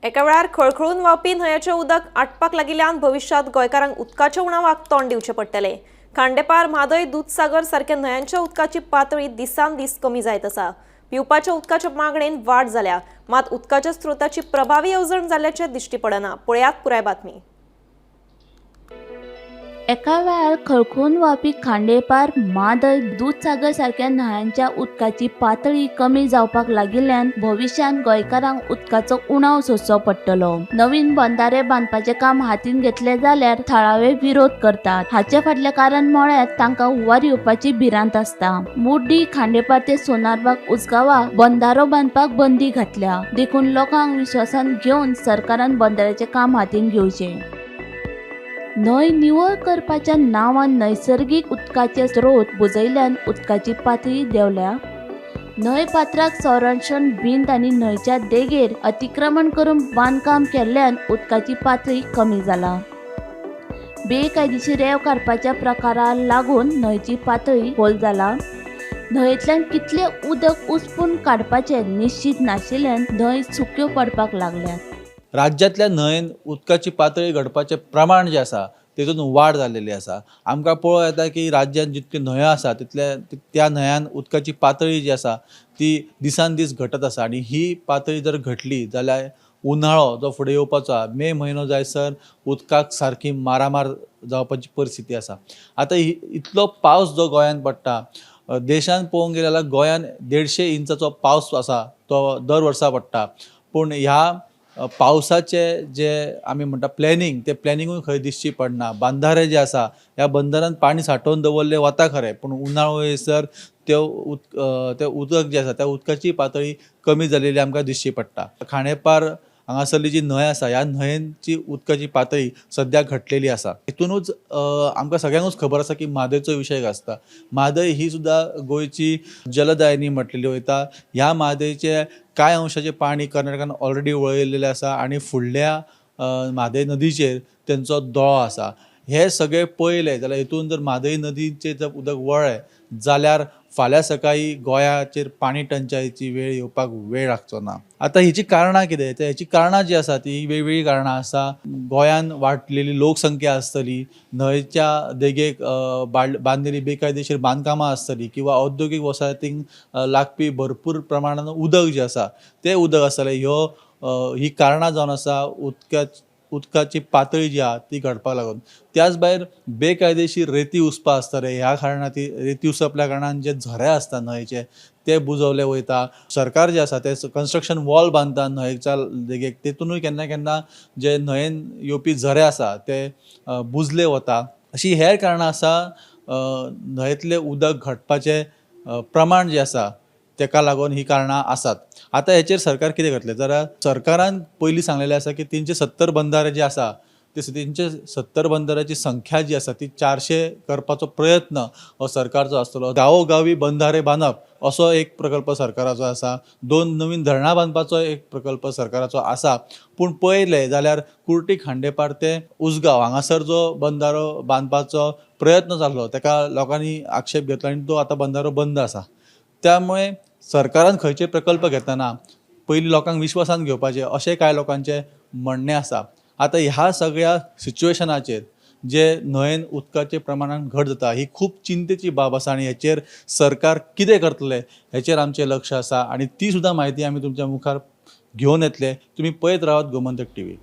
एका वेळार खळखळून व्हांवपी न्हंयेचें उदक आटपाक लागिल्ल्यान भविष्यांत गोंयकारांक उदकाच्या उणावाक तोंड दिवचें पडटलें। खांडेपार, म्हादय, दूधसागर सारख्या न्हंयांच्या उदकाची पातळी दिसान दीस कमी जायत आसा। पिवपाच्या उदकाच्या मागणेंत वाड जाल्या, मात उदकाच्या स्त्रोताची प्रभावी येवजण जाल्ल्याचें दिश्टी पडना। पळयात पुराय बातमी। एका वेळार खळखळून व्हांवपी खांडेपार, म्हादय, दूधसागर सारख्या न्हंयांच्या उदकाची पातळी कमी जावपाक लागिल्ल्यान भविष्यात गोंयकारांक उदकाचो उणाव सोंसचो पडटलो। नवीन बंधारे बांदपाचें काम हातीन घेतले जाल्यार थळावे विरोध करतात। हाचे फाटलें कारण म्हळ्यार तांकां हुंवार येवपाची भिरांत आसता। मुड्डी, खांडेपार ते सोनारबाग उजगांवा बंधारो बांदपाक बंदी घातल्या। देखून लोकांक विश्वासान घेवन सरकारान बंधाऱ्याचें काम हातीन घेवचें। न्हंय निवळ करपाच्या नांवान नैसर्गिक उदकाचे स्त्रोत बुजयल्यान उदकाची पातळी देंवल्या। न्हंय पात्राक संरक्षण भिंत आनी न्हंयच्या देगेर अतिक्रमण करून बांदकाम केल्ल्यान उदकाची पातळी कमी जाला। बेकायदेशीर रेंव काडपाच्या प्रकाराक लागून न्हंयची पातळी खोल जाला। न्हंयेंतल्यान कितले उदक उसपून काडपाचें निश्चित नाशिल्ल्यान न्हंय सुक्यो पडपाक लागल्यात। राज्यातल्या न्हंयेन उदकाची पातळी घडपाचें प्रमाण जें आसा तेतून वाड जाल्ली आसा। आमकां पळोवं येता की राज्यांत जितल्यो न्हंयो आसा त्या न्हंयान उदकाची पातळी जी आसा ती दिसान दीस घटत आसा आनी ही पातळी जर घटली जाल्यार उन्हाळो जो फुडें येवपाचो आसा, मे म्हयनो जायसर उदकाक सारकी मारामार जावपाची परिस्थिती आसा। आतां इतलो पावस जो गोंयांत पडटा, देशांत पळोवंक गेले जाल्यार गोंयांत 150 इंचाचो पावस आसा तो दर वर्सा पडटा। पूण ह्या पावसाचे जे आमी म्हणटा प्लॅनिंग, ते प्लॅनिंगूय खंय दिश्टी पडना। बंधारे जे आसा ह्या बंधारांत पाणी सांठोवन दवरले वता खरें, पूण उन्हाळो येयसर तें उदक जें आसा त्या उदकाची पातळी कमी जालेली आमकां दिश्टी पडटा। खांडेपार हांगासरली जी न्हंय आसा ह्या न्हंयेची उदकाची पातळी सद्याक घटलेली आसा। हितूनूच आमकां सगळ्यांकूच खबर आसा की म्हादयचो विशय आसता। म्हादय ही सुद्दां गोंयची जलदायिनी म्हटलेली वयता। ह्या म्हादयचे कांय अंशाचें पाणी कर्नाटकान ऑलरेडी वळयलेलें आसा आनी फुडल्या म्हादय नदीचेर तेंचो दोळो आसा। हे सगळे पळयले जाल्यार हितून जर म्हादय नदीचेर जर उदक वळ्ळें जाल्यार फाल्यां सकाळी गोंयाचेर पाणी टंचायेची वेळ येवपाक वेळ लागचो ना। आतां हिची कारणां कितें? तर हेची कारणां जी आसा ती वेगवेगळी कारणां आसा। गोंयान वाडलेली लोकसंख्या आसतली, न्हंयच्या देगेक बांदिल्ली बेकायदेशीर बांदकामां आसतली किंवा औद्योगीक वसाहतींक लागपी भरपूर प्रमाणान उदक जें आसा तें उदक आसतलें। ही कारणां जावन आसा उदकाची पातळी जी आहा ती घडपाक लागून। त्याच भायर बेकायदेशीर रेती उसपा आसतले, ह्या कारणान ती रेती उसपल्या कारणान जे झरे आसता न्हंयचे ते बुजवले वयता। सरकार जे आसा ते कन्स्ट्रक्शन वॉल बांदता न्हंयच्या देगेक, तेतूनय केन्ना केन्ना जे न्हंयेन येवपी झरे आसा ते बुजले वता। अशी हेर कारणां आसा न्हंयेंतलें उदक घटपाचें प्रमाण जें आसा तेका लागून ही कारणां आसात। आतां हेचेर सरकार कितें करतलें? जाल्यार सरकारान पयलीं सांगलेलें आसा की 370 बंधारे जे आसा ते 370 बंधाऱ्याची संख्या जी आसा ती 400 करपाचो प्रयत्न हो सरकारचो आसतलो। गांवोगावी बंधारे बांदप असो एक प्रकल्प सरकाराचो आसा। 2 नवीन धरणां बांदपाचो एक प्रकल्प सरकाराचो आसा। पूण पळयलें जाल्यार कुर्टी, खांडेपार ते उजगांव हांगासर जो बंधारो बांदपाचो प्रयत्न जाल्लो तेका लोकांनी आक्षेप घेतलो आनी तो आतां बंधारो बंद आसा। त्यामुळे सरकारान खंयचे प्रकल्प घेतना पयलीं लोकांक विश्वासान घेवपाचें अशें कांय लोकांचें म्हणणें आसा। आतां ह्या सगळ्या सिच्युएशनाचेर जे न्हंयेन उदकाचे प्रमाणान घट जाता ही खूब चिंतेची बाब आसा आनी हेचेर सरकार कितें करतले हेचेर आमचें लक्ष आसा आनी ती सुद्दां म्हायती आमी तुमच्या मुखार घेवन येतले। तुमी पळयत रावात गोमंतक टीव्ही।